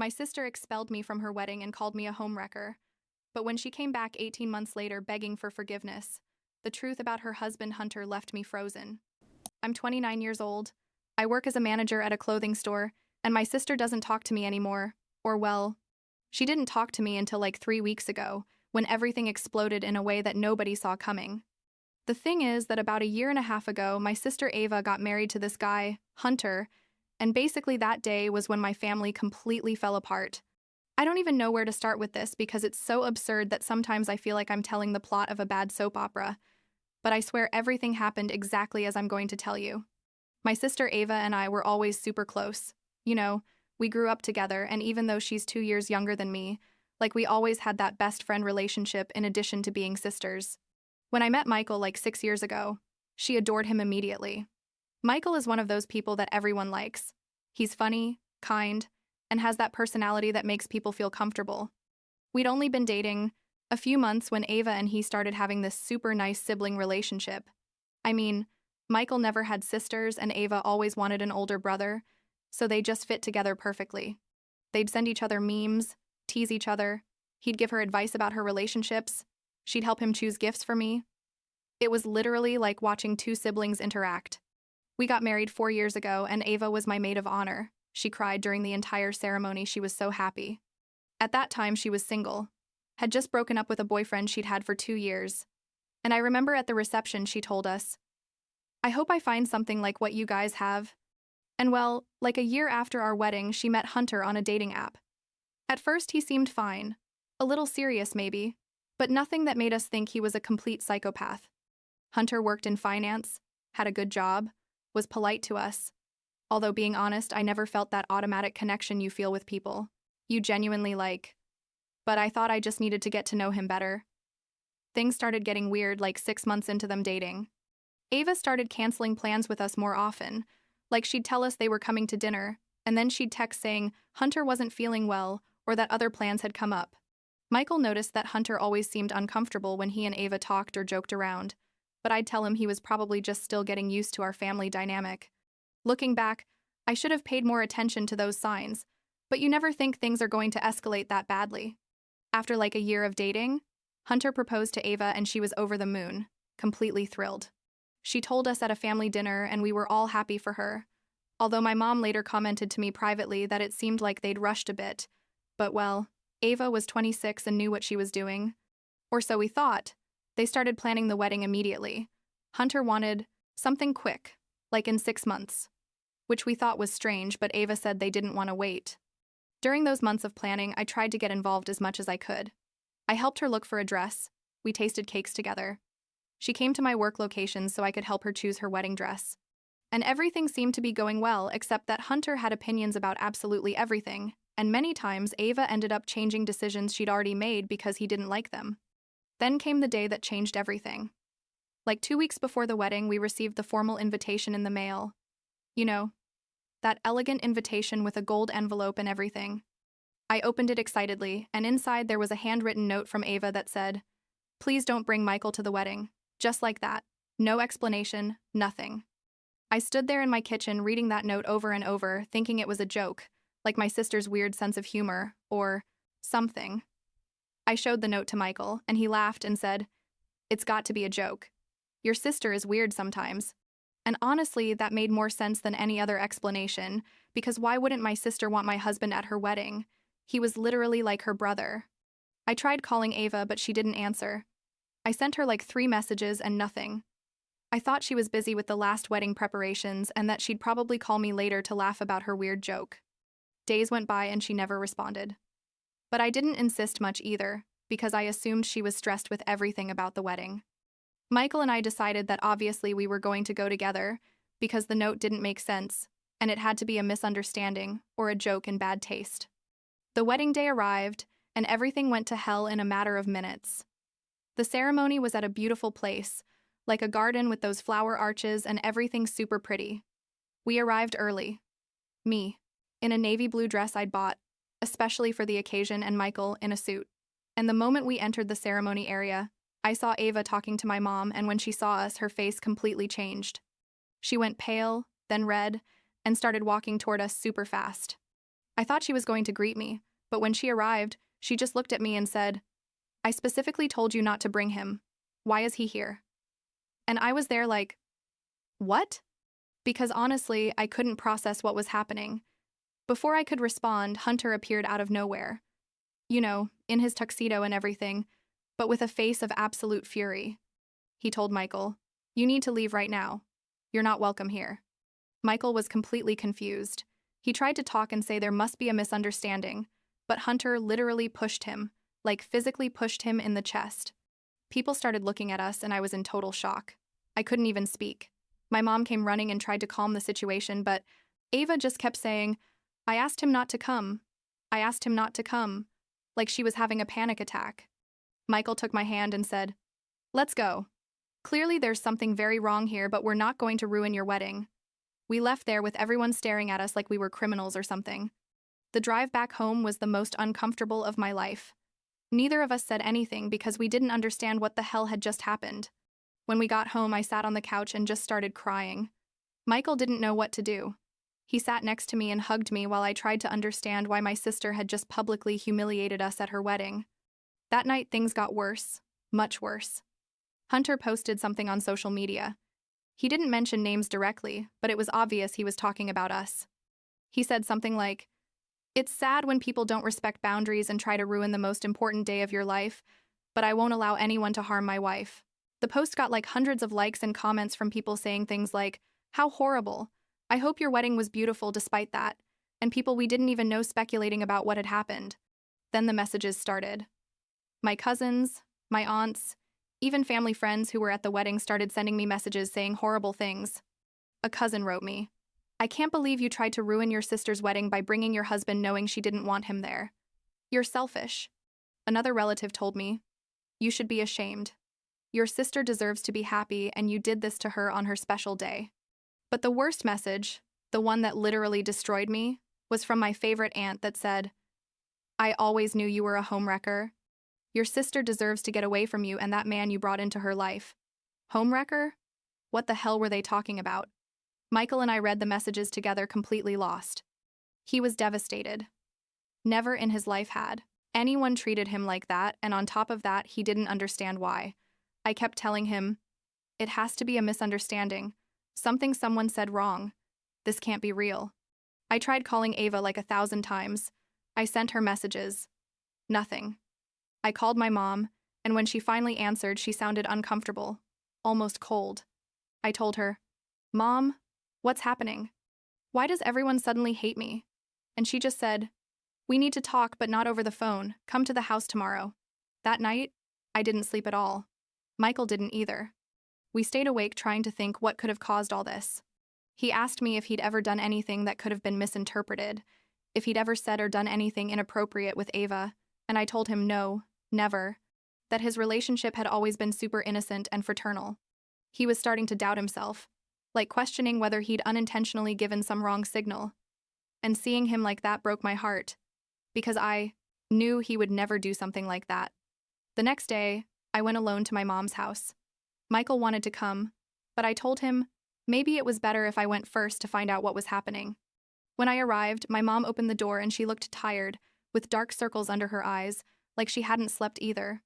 My sister expelled me from her wedding and called me a homewrecker. But when she came back 18 months later begging for forgiveness, the truth about her husband Hunter left me frozen. I'm 29 years old. I work as a manager at a clothing store, and my sister doesn't talk to me anymore. Or, well, she didn't talk to me until like 3 weeks ago, when everything exploded in a way that nobody saw coming. The thing is that about a year and a half ago, my sister Ava got married to this guy, Hunter, and basically that day was when my family completely fell apart. I don't even know where to start with this because it's so absurd that sometimes I feel like I'm telling the plot of a bad soap opera, but I swear everything happened exactly as I'm going to tell you. My sister Ava and I were always super close. You know, we grew up together, and even though she's 2 years younger than me, like we always had that best friend relationship in addition to being sisters. When I met Michael like 6 years ago, she adored him immediately. Michael is one of those people that everyone likes. He's funny, kind, and has that personality that makes people feel comfortable. We'd only been dating a few months when Ava and he started having this super nice sibling relationship. I mean, Michael never had sisters and Ava always wanted an older brother, so they just fit together perfectly. They'd send each other memes, tease each other. He'd give her advice about her relationships. She'd help him choose gifts for me. It was literally like watching two siblings interact. We got married 4 years ago, and Ava was my maid of honor. She cried during the entire ceremony. She was so happy. At that time, she was single, had just broken up with a boyfriend she'd had for 2 years. And I remember at the reception she told us, "I hope I find something like what you guys have." And well, like a year after our wedding, she met Hunter on a dating app. At first, he seemed fine, a little serious maybe, but nothing that made us think he was a complete psychopath. Hunter worked in finance, had a good job, was polite to us. Although being honest, I never felt that automatic connection you feel with people you genuinely like. But I thought I just needed to get to know him better. Things started getting weird like 6 months into them dating. Ava started canceling plans with us more often, like she'd tell us they were coming to dinner, and then she'd text saying Hunter wasn't feeling well or that other plans had come up. Michael noticed that Hunter always seemed uncomfortable when he and Ava talked or joked around, but I'd tell him he was probably just still getting used to our family dynamic. Looking back, I should have paid more attention to those signs, but you never think things are going to escalate that badly. After like a year of dating, Hunter proposed to Ava and she was over the moon, completely thrilled. She told us at a family dinner and we were all happy for her, although my mom later commented to me privately that it seemed like they'd rushed a bit. But well, Ava was 26 and knew what she was doing. Or so we thought. They started planning the wedding immediately. Hunter wanted something quick, like in 6 months, which we thought was strange, but Ava said they didn't want to wait. During those months of planning, I tried to get involved as much as I could. I helped her look for a dress. We tasted cakes together. She came to my work location so I could help her choose her wedding dress. And everything seemed to be going well, except that Hunter had opinions about absolutely everything, and many times Ava ended up changing decisions she'd already made because he didn't like them. Then came the day that changed everything. Like 2 weeks before the wedding, we received the formal invitation in the mail. You know, that elegant invitation with a gold envelope and everything. I opened it excitedly, and inside there was a handwritten note from Ava that said, "Please don't bring Michael to the wedding." Just like that. No explanation, nothing. I stood there in my kitchen reading that note over and over, thinking it was a joke, like my sister's weird sense of humor, or something. I showed the note to Michael, and he laughed and said, "It's got to be a joke. Your sister is weird sometimes." And honestly, that made more sense than any other explanation, because why wouldn't my sister want my husband at her wedding? He was literally like her brother. I tried calling Ava, but she didn't answer. I sent her like 3 messages and nothing. I thought she was busy with the last wedding preparations and that she'd probably call me later to laugh about her weird joke. Days went by and she never responded. But I didn't insist much either, because I assumed she was stressed with everything about the wedding. Michael and I decided that obviously we were going to go together, because the note didn't make sense, and it had to be a misunderstanding or a joke in bad taste. The wedding day arrived, and everything went to hell in a matter of minutes. The ceremony was at a beautiful place, like a garden with those flower arches and everything super pretty. We arrived early. Me, in a navy blue dress I'd bought, especially for the occasion, and Michael in a suit. And the moment we entered the ceremony area, I saw Ava talking to my mom, and when she saw us, her face completely changed. She went pale, then red, and started walking toward us super fast. I thought she was going to greet me, but when she arrived, she just looked at me and said, "I specifically told you not to bring him. Why is he here?" And I was there like, what? Because honestly, I couldn't process what was happening. Before I could respond, Hunter appeared out of nowhere. You know, in his tuxedo and everything, but with a face of absolute fury. He told Michael, "You need to leave right now. You're not welcome here." Michael was completely confused. He tried to talk and say there must be a misunderstanding, but Hunter literally pushed him, like physically pushed him in the chest. People started looking at us and I was in total shock. I couldn't even speak. My mom came running and tried to calm the situation, but Ava just kept saying, "I asked him not to come. I asked him not to come," like she was having a panic attack. Michael took my hand and said, "Let's go. Clearly there's something very wrong here, but we're not going to ruin your wedding." We left there with everyone staring at us like we were criminals or something. The drive back home was the most uncomfortable of my life. Neither of us said anything because we didn't understand what the hell had just happened. When we got home, I sat on the couch and just started crying. Michael didn't know what to do. He sat next to me and hugged me while I tried to understand why my sister had just publicly humiliated us at her wedding. That night, things got worse, much worse. Hunter posted something on social media. He didn't mention names directly, but it was obvious he was talking about us. He said something like, "It's sad when people don't respect boundaries and try to ruin the most important day of your life, but I won't allow anyone to harm my wife." The post got like hundreds of likes and comments from people saying things like, "How horrible. I hope your wedding was beautiful despite that," and people we didn't even know speculating about what had happened. Then the messages started. My cousins, my aunts, even family friends who were at the wedding started sending me messages saying horrible things. A cousin wrote me, "I can't believe you tried to ruin your sister's wedding by bringing your husband knowing she didn't want him there. You're selfish." Another relative told me, "You should be ashamed. Your sister deserves to be happy and you did this to her on her special day." But the worst message, the one that literally destroyed me, was from my favorite aunt that said, "I always knew you were a homewrecker. Your sister deserves to get away from you and that man you brought into her life." Homewrecker? What the hell were they talking about? Michael and I read the messages together, completely lost. He was devastated. Never in his life had anyone treated him like that, and on top of that, he didn't understand why. I kept telling him, "It has to be a misunderstanding. Something someone said wrong. This can't be real." I tried calling Ava like 1,000 times. I sent her messages. Nothing. I called my mom, and when she finally answered, she sounded uncomfortable, almost cold. I told her, "Mom, what's happening? Why does everyone suddenly hate me?" And she just said, "We need to talk, but not over the phone. Come to the house tomorrow." That night, I didn't sleep at all. Michael didn't either. We stayed awake trying to think what could have caused all this. He asked me if he'd ever done anything that could have been misinterpreted, if he'd ever said or done anything inappropriate with Ava, and I told him no, never, that his relationship had always been super innocent and fraternal. He was starting to doubt himself, like questioning whether he'd unintentionally given some wrong signal. And seeing him like that broke my heart, because I knew he would never do something like that. The next day, I went alone to my mom's house. Michael wanted to come, but I told him maybe it was better if I went first to find out what was happening. When I arrived, my mom opened the door and she looked tired, with dark circles under her eyes, like she hadn't slept either.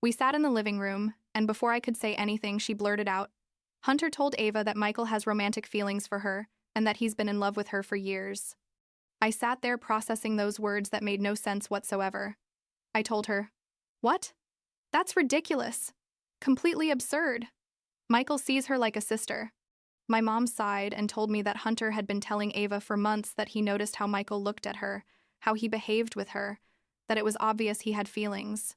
We sat in the living room, and before I could say anything, she blurted out, "Hunter told Ava that Michael has romantic feelings for her and that he's been in love with her for years." I sat there processing those words that made no sense whatsoever. I told her, "What? That's ridiculous. Completely absurd. Michael sees her like a sister." My mom sighed and told me that Hunter had been telling Ava for months that he noticed how Michael looked at her, how he behaved with her, that it was obvious he had feelings.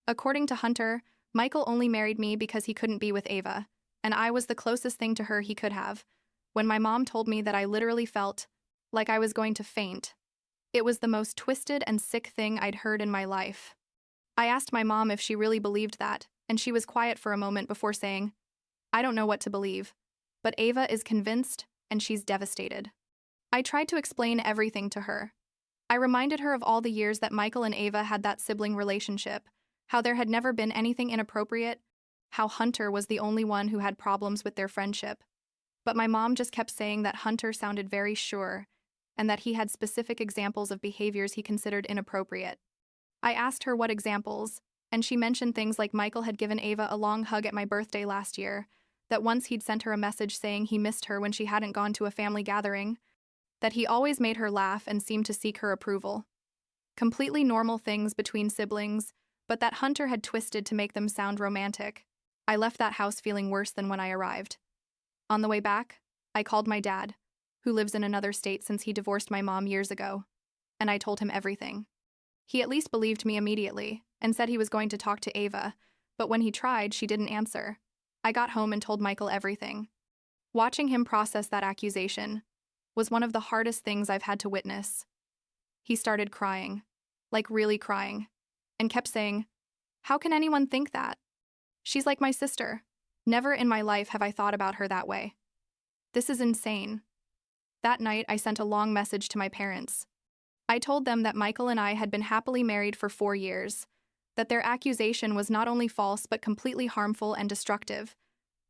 According to Hunter, Michael only married me because he couldn't be with Ava, and I was the closest thing to her he could have. When my mom told me that, I literally felt like I was going to faint. It was the most twisted and sick thing I'd heard in my life. I asked my mom if she really believed that, and she was quiet for a moment before saying, "I don't know what to believe, but Ava is convinced and she's devastated." I tried to explain everything to her. I reminded her of all the years that Michael and Ava had that sibling relationship, how there had never been anything inappropriate, how Hunter was the only one who had problems with their friendship. But my mom just kept saying that Hunter sounded very sure, and that he had specific examples of behaviors he considered inappropriate. I asked her what examples, and she mentioned things like Michael had given Ava a long hug at my birthday last year, that once he'd sent her a message saying he missed her when she hadn't gone to a family gathering, that he always made her laugh and seemed to seek her approval. Completely normal things between siblings, but that Hunter had twisted to make them sound romantic. I left that house feeling worse than when I arrived. On the way back, I called my dad, who lives in another state since he divorced my mom years ago, and I told him everything. He at least believed me immediately and said he was going to talk to Ava, but when he tried, she didn't answer. I got home and told Michael everything. Watching him process that accusation was one of the hardest things I've had to witness. He started crying, like really crying, and kept saying, "How can anyone think that? She's like my sister. Never in my life have I thought about her that way. This is insane." That night, I sent a long message to my parents. I told them that Michael and I had been happily married for 4 years, that their accusation was not only false but completely harmful and destructive,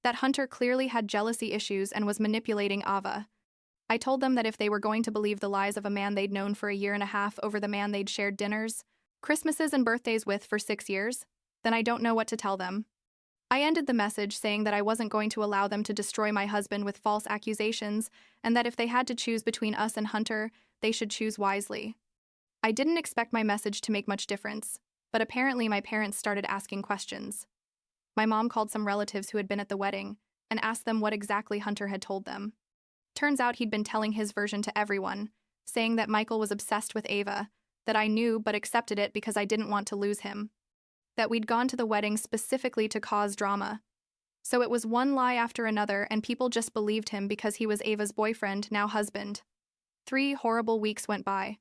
that Hunter clearly had jealousy issues and was manipulating Ava. I told them that if they were going to believe the lies of a man they'd known for a year and a half over the man they'd shared dinners, Christmases and birthdays with for 6 years, then I don't know what to tell them. I ended the message saying that I wasn't going to allow them to destroy my husband with false accusations, and that if they had to choose between us and Hunter, they should choose wisely. I didn't expect my message to make much difference, but apparently my parents started asking questions. My mom called some relatives who had been at the wedding and asked them what exactly Hunter had told them. Turns out he'd been telling his version to everyone, saying that Michael was obsessed with Ava, that I knew but accepted it because I didn't want to lose him, that we'd gone to the wedding specifically to cause drama. So it was one lie after another, and people just believed him because he was Ava's boyfriend, now husband. 3 horrible weeks went by.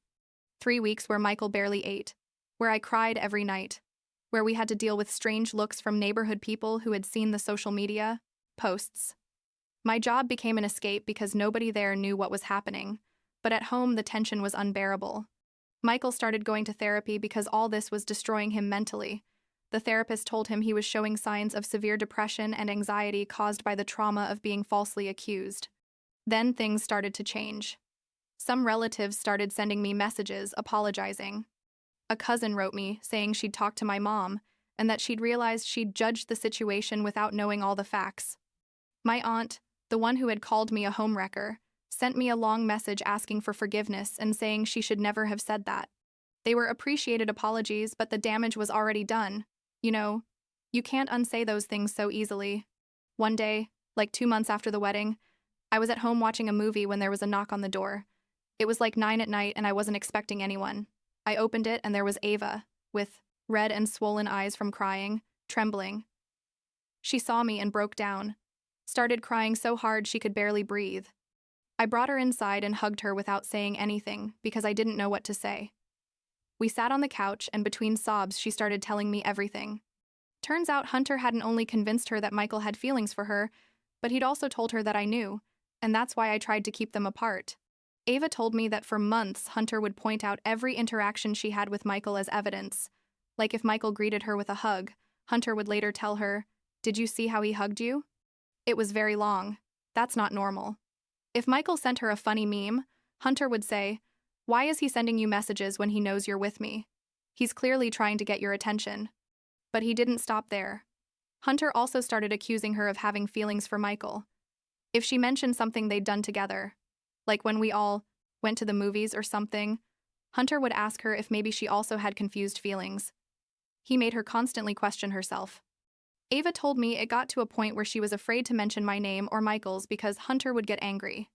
3 weeks where Michael barely ate, where I cried every night, where we had to deal with strange looks from neighborhood people who had seen the social media posts. My job became an escape because nobody there knew what was happening, but at home the tension was unbearable. Michael started going to therapy because all this was destroying him mentally. The therapist told him he was showing signs of severe depression and anxiety caused by the trauma of being falsely accused. Then things started to change. Some relatives started sending me messages apologizing. A cousin wrote me saying she'd talked to my mom and that she'd realized she'd judged the situation without knowing all the facts. My aunt, the one who had called me a homewrecker, sent me a long message asking for forgiveness and saying she should never have said that. They were appreciated apologies, but the damage was already done. You know, you can't unsay those things so easily. One day, like 2 months after the wedding, I was at home watching a movie when there was a knock on the door. It was like 9 at night and I wasn't expecting anyone. I opened it and there was Ava, with red and swollen eyes from crying, trembling. She saw me and broke down, started crying so hard she could barely breathe. I brought her inside and hugged her without saying anything because I didn't know what to say. We sat on the couch and between sobs she started telling me everything. Turns out Hunter hadn't only convinced her that Michael had feelings for her, but he'd also told her that I knew, and that's why I tried to keep them apart. Ava told me that for months Hunter would point out every interaction she had with Michael as evidence. Like if Michael greeted her with a hug, Hunter would later tell her, "Did you see how he hugged you? It was very long. That's not normal." If Michael sent her a funny meme, Hunter would say, "Why is he sending you messages when he knows you're with me? He's clearly trying to get your attention." But he didn't stop there. Hunter also started accusing her of having feelings for Michael. If she mentioned something they'd done together, like when we all went to the movies or something, Hunter would ask her if maybe she also had confused feelings. He made her constantly question herself. Ava told me it got to a point where she was afraid to mention my name or Michael's because Hunter would get angry.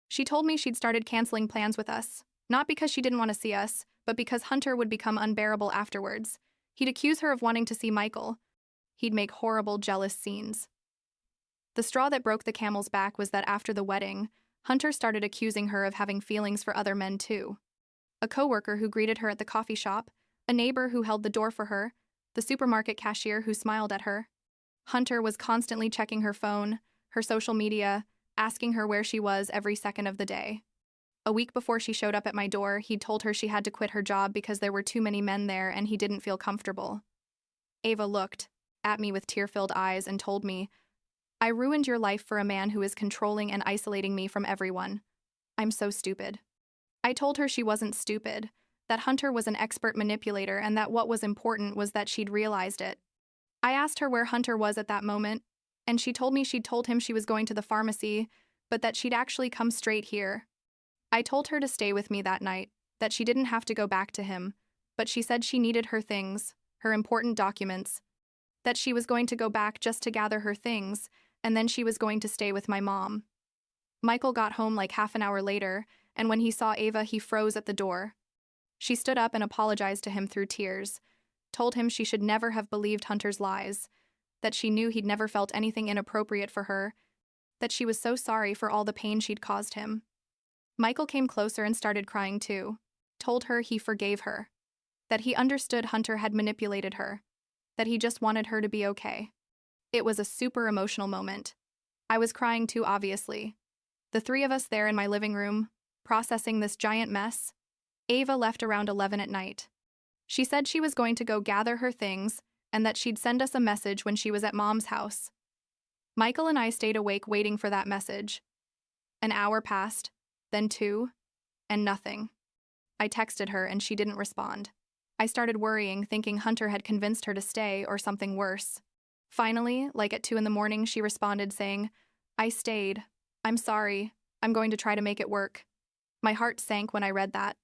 She told me she'd started canceling plans with us, not because she didn't want to see us, but because Hunter would become unbearable afterwards. He'd accuse her of wanting to see Michael. He'd make horrible, jealous scenes. The straw that broke the camel's back was that after the wedding, Hunter started accusing her of having feelings for other men too. A coworker who greeted her at the coffee shop, a neighbor who held the door for her, the supermarket cashier who smiled at her. Hunter was constantly checking her phone, her social media, asking her where she was every second of the day. A week before she showed up at my door, he'd told her she had to quit her job because there were too many men there and he didn't feel comfortable. Ava looked at me with tear-filled eyes and told me, "I ruined your life for a man who is controlling and isolating me from everyone. I'm so stupid." I told her she wasn't stupid, that Hunter was an expert manipulator and that what was important was that she'd realized it. I asked her where Hunter was at that moment, and she told me she'd told him she was going to the pharmacy, but that she'd actually come straight here. I told her to stay with me that night, that she didn't have to go back to him, but she said she needed her things, her important documents, that she was going to go back just to gather her things, and then she was going to stay with my mom. Michael got home like half an hour later, and when he saw Ava, he froze at the door. She stood up and apologized to him through tears, told him she should never have believed Hunter's lies, that she knew he'd never felt anything inappropriate for her, that she was so sorry for all the pain she'd caused him. Michael came closer and started crying too, told her he forgave her, that he understood Hunter had manipulated her, that he just wanted her to be okay. It was a super emotional moment. I was crying too, obviously. The three of us there in my living room, processing this giant mess. Ava left around 11 at night. She said she was going to go gather her things and that she'd send us a message when she was at Mom's house. Michael and I stayed awake waiting for that message. An hour passed, then 2, and nothing. I texted her and she didn't respond. I started worrying, thinking Hunter had convinced her to stay or something worse. Finally, like at 2 in the morning, she responded saying, "I stayed. I'm sorry. I'm going to try to make it work." My heart sank when I read that.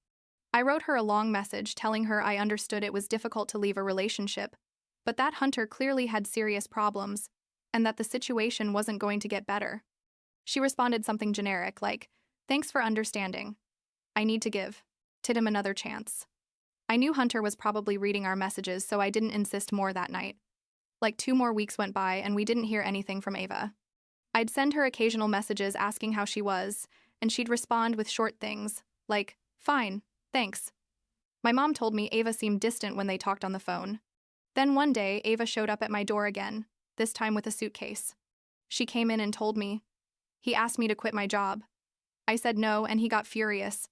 I wrote her a long message telling her I understood it was difficult to leave a relationship, but that Hunter clearly had serious problems, and that the situation wasn't going to get better. She responded something generic like, "Thanks for understanding. I need to give him another chance." I knew Hunter was probably reading our messages, so I didn't insist more that night. Like 2 more weeks went by and we didn't hear anything from Ava. I'd send her occasional messages asking how she was, and she'd respond with short things, like, "Fine, thanks." My mom told me Ava seemed distant when they talked on the phone. Then one day, Ava showed up at my door again, this time with a suitcase. She came in and told me. He asked me to quit my job. I said no, and he got furious.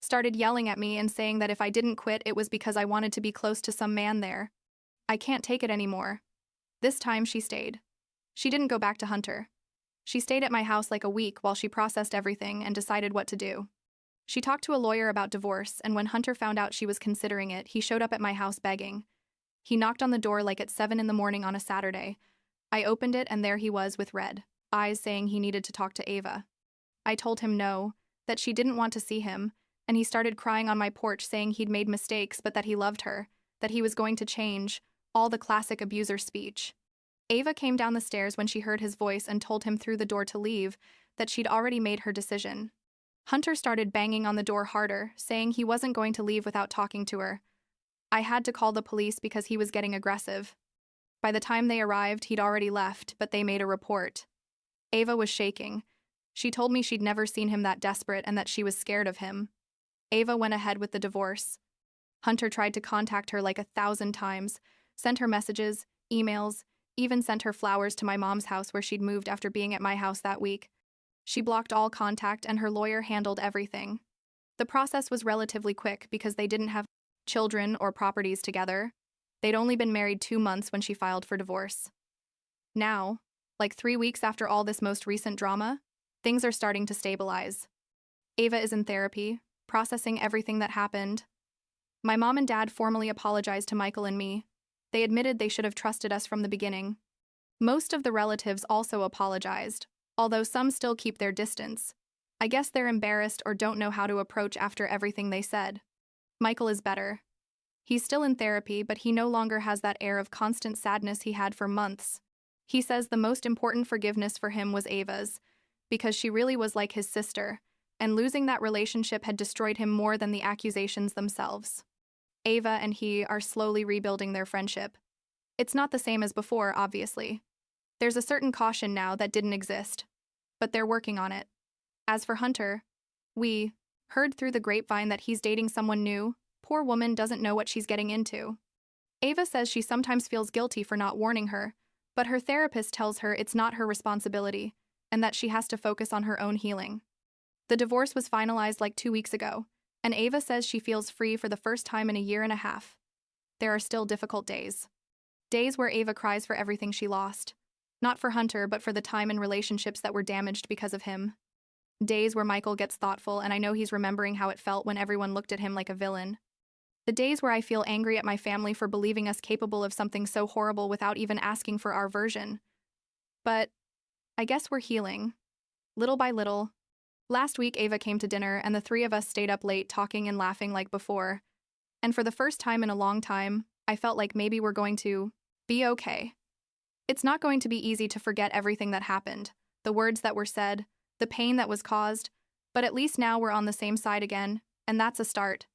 Started yelling at me and saying that if I didn't quit, it was because I wanted to be close to some man there. I can't take it anymore. This time she stayed. She didn't go back to Hunter. She stayed at my house like a week while she processed everything and decided what to do. She talked to a lawyer about divorce, and when Hunter found out she was considering it, he showed up at my house begging. He knocked on the door like at 7 in the morning on a Saturday. I opened it and there he was with red eyes saying he needed to talk to Ava. I told him no, that she didn't want to see him, and he started crying on my porch saying he'd made mistakes but that he loved her, that he was going to change, all the classic abuser speech. Ava came down the stairs when she heard his voice and told him through the door to leave, that she'd already made her decision. Hunter started banging on the door harder, saying he wasn't going to leave without talking to her. I had to call the police because he was getting aggressive. By the time they arrived, he'd already left, but they made a report. Ava was shaking. She told me she'd never seen him that desperate and that she was scared of him. Ava went ahead with the divorce. Hunter tried to contact her like 1,000 times, sent her messages, emails, even sent her flowers to my mom's house where she'd moved after being at my house that week. She blocked all contact and her lawyer handled everything. The process was relatively quick because they didn't have children or properties together. They'd only been married 2 months when she filed for divorce. Now, like 3 weeks after all this most recent drama, things are starting to stabilize. Ava is in therapy, processing everything that happened. My mom and dad formally apologized to Michael and me. They admitted they should have trusted us from the beginning. Most of the relatives also apologized, although some still keep their distance. I guess they're embarrassed or don't know how to approach after everything they said. Michael is better. He's still in therapy, but he no longer has that air of constant sadness he had for months. He says the most important forgiveness for him was Ava's, because she really was like his sister, and losing that relationship had destroyed him more than the accusations themselves. Ava and he are slowly rebuilding their friendship. It's not the same as before, obviously. There's a certain caution now that didn't exist, but they're working on it. As for Hunter, we heard through the grapevine that he's dating someone new. Poor woman doesn't know what she's getting into. Ava says she sometimes feels guilty for not warning her, but her therapist tells her it's not her responsibility, and that she has to focus on her own healing. The divorce was finalized like 2 weeks ago, and Ava says she feels free for the first time in a year and a half. There are still difficult days. Days where Ava cries for everything she lost. Not for Hunter, but for the time and relationships that were damaged because of him. Days where Michael gets thoughtful and I know he's remembering how it felt when everyone looked at him like a villain. The days where I feel angry at my family for believing us capable of something so horrible without even asking for our version. But I guess we're healing. Little by little. Last week, Ava came to dinner, and the three of us stayed up late talking and laughing like before. And for the first time in a long time, I felt like maybe we're going to be okay. It's not going to be easy to forget everything that happened, the words that were said, the pain that was caused, but at least now we're on the same side again, and that's a start.